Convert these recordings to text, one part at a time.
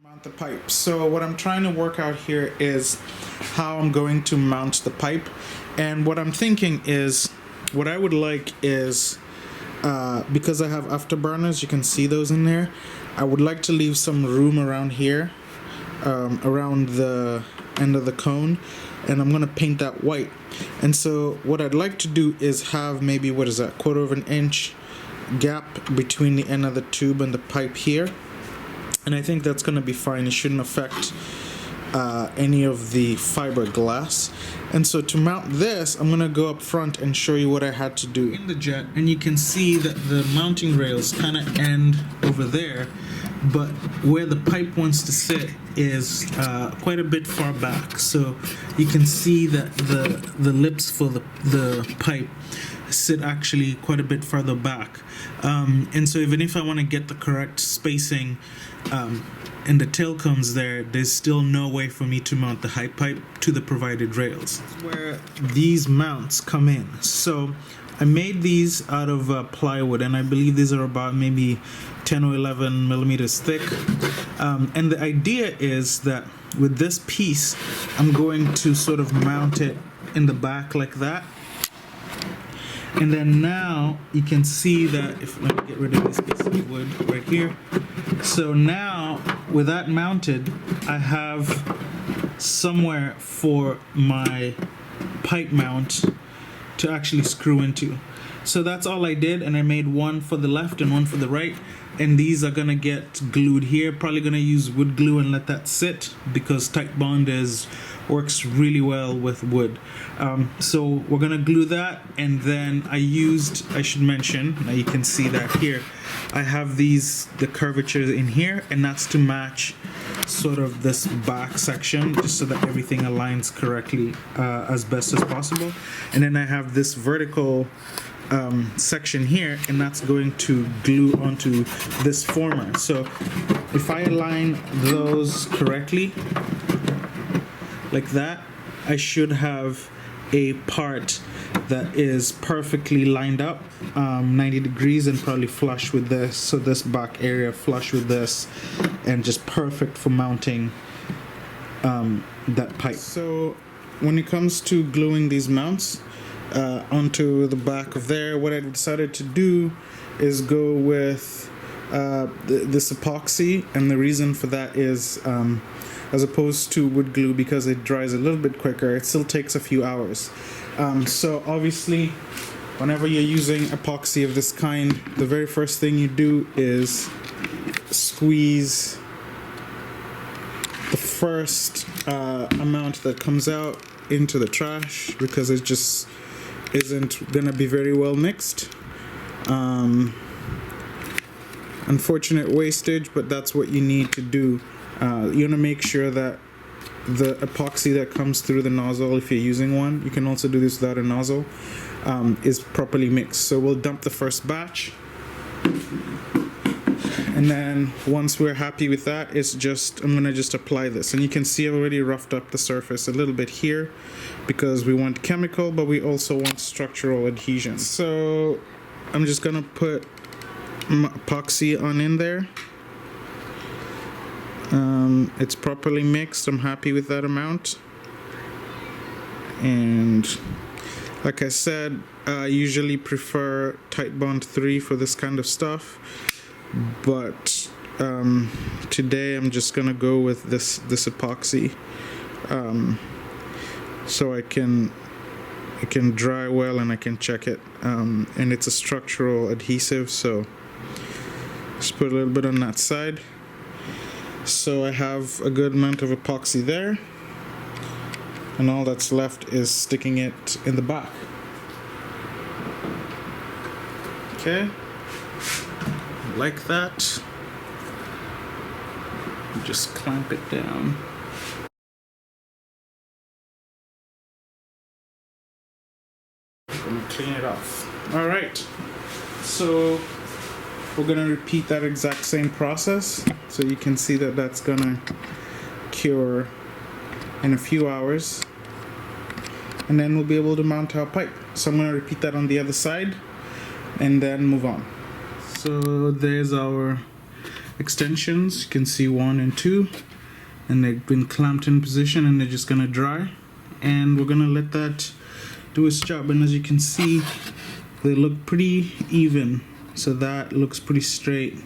Mount the pipe. So what I'm trying to work out here is how I'm going to mount the pipe, and what I'm thinking is what I would like is because I have afterburners, you can see those in there. I would like to leave some room around here, around the end of the cone, and I'm gonna paint that white. And so what I'd like to do is have maybe, what is that, 1/4 of an inch gap between the end of the tube and the pipe here. And I think that's going to be fine. It shouldn't affect any of the fiberglass. And so to mount this, I'm going to go up front and show you what I had to do in the jet. And you can see that the mounting rails kind of end over there, but where the pipe wants to sit is quite a bit far back. So you can see that the lips for the pipe sit actually quite a bit further back. And so even if I want to get the correct spacing and the tail cones there's still no way for me to mount the Hiep pipe to the provided rails. Where these mounts come in. So I made these out of plywood, and I believe these are about maybe 10 or 11 millimeters thick. And the idea is that with this piece, I'm going to sort of mount it in the back like that. And then now you can see that if let me get rid of this piece of wood right here. So now with that mounted, I have somewhere for my pipe mount to actually screw into. So that's all I did, and I made one for the left and one for the right, and these are gonna get glued here. Probably gonna use wood glue and let that sit because Titebond works really well with wood. So we're gonna glue that, and then I should mention, now you can see that here, I have the curvatures in here, and that's to match sort of this back section, just so that everything aligns correctly as best as possible. And then I have this vertical section here, and that's going to glue onto this former. So if I align those correctly like that, I should have a part that is perfectly lined up 90 degrees and probably flush with this. So this back area flush with this, and just perfect for mounting that pipe. So when it comes to gluing these mounts onto the back of there, what I decided to do is go with this epoxy, and the reason for that is as opposed to wood glue, because it dries a little bit quicker. It still takes a few hours. So obviously whenever you're using epoxy of this kind, the very first thing you do is squeeze the first amount that comes out into the trash, because it just isn't gonna be very well mixed. Unfortunate wastage, but that's what you need to do. You want to make sure that the epoxy that comes through the nozzle, if you're using one, you can also do this without a nozzle, is properly mixed. So we'll dump the first batch, and then once we're happy with that, I'm going to just apply this. And you can see I've already roughed up the surface a little bit here, because we want chemical, but we also want structural adhesion. So I'm just going to put epoxy on in there. It's properly mixed. I'm happy with that amount. And like I said, I usually prefer Titebond 3 for this kind of stuff, but today I'm just gonna go with this epoxy, so it can dry well and I can check it, and it's a structural adhesive, so just put a little bit on that side. So I have a good amount of epoxy there, and all that's left is sticking it in the back. Okay, like that. Just clamp it down. And clean it off. All right, so we're gonna repeat that exact same process. So you can see that that's gonna cure in a few hours, and then we'll be able to mount our pipe. So I'm gonna repeat that on the other side and then move on. So there's our extensions. You can see 1 and 2, and they've been clamped in position, and they're just gonna dry, and we're gonna let that do its job. And as you can see, they look pretty even, so that looks pretty straight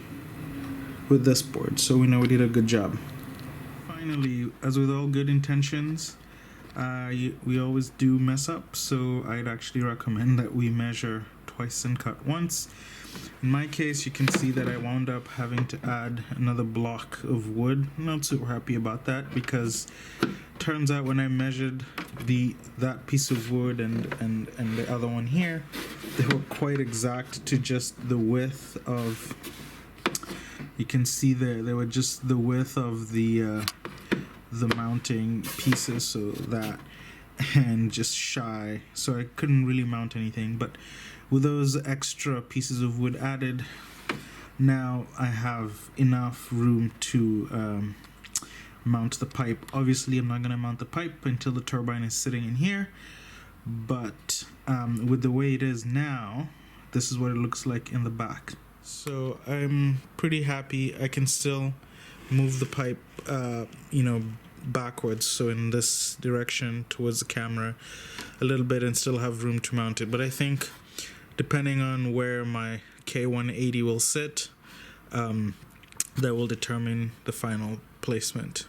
with this board, so we know we did a good job. Finally, as with all good intentions, we always do mess up, so I'd actually recommend that we measure twice and cut once. In my case, you can see that I wound up having to add another block of wood. I'm not so happy about that, because turns out when I measured that piece of wood and the other one here, they were quite exact to just the width of, you can see there, they were just the width of the mounting pieces, so that, and just shy, so I couldn't really mount anything. But with those extra pieces of wood added, now I have enough room to mount the pipe. Obviously I'm not going to mount the pipe until the turbine is sitting in here, but with the way it is now, this is what it looks like in the back. So I'm pretty happy. I can still move the pipe backwards, so in this direction towards the camera a little bit, and still have room to mount it. But I think depending on where my K180 will sit, that will determine the final placement.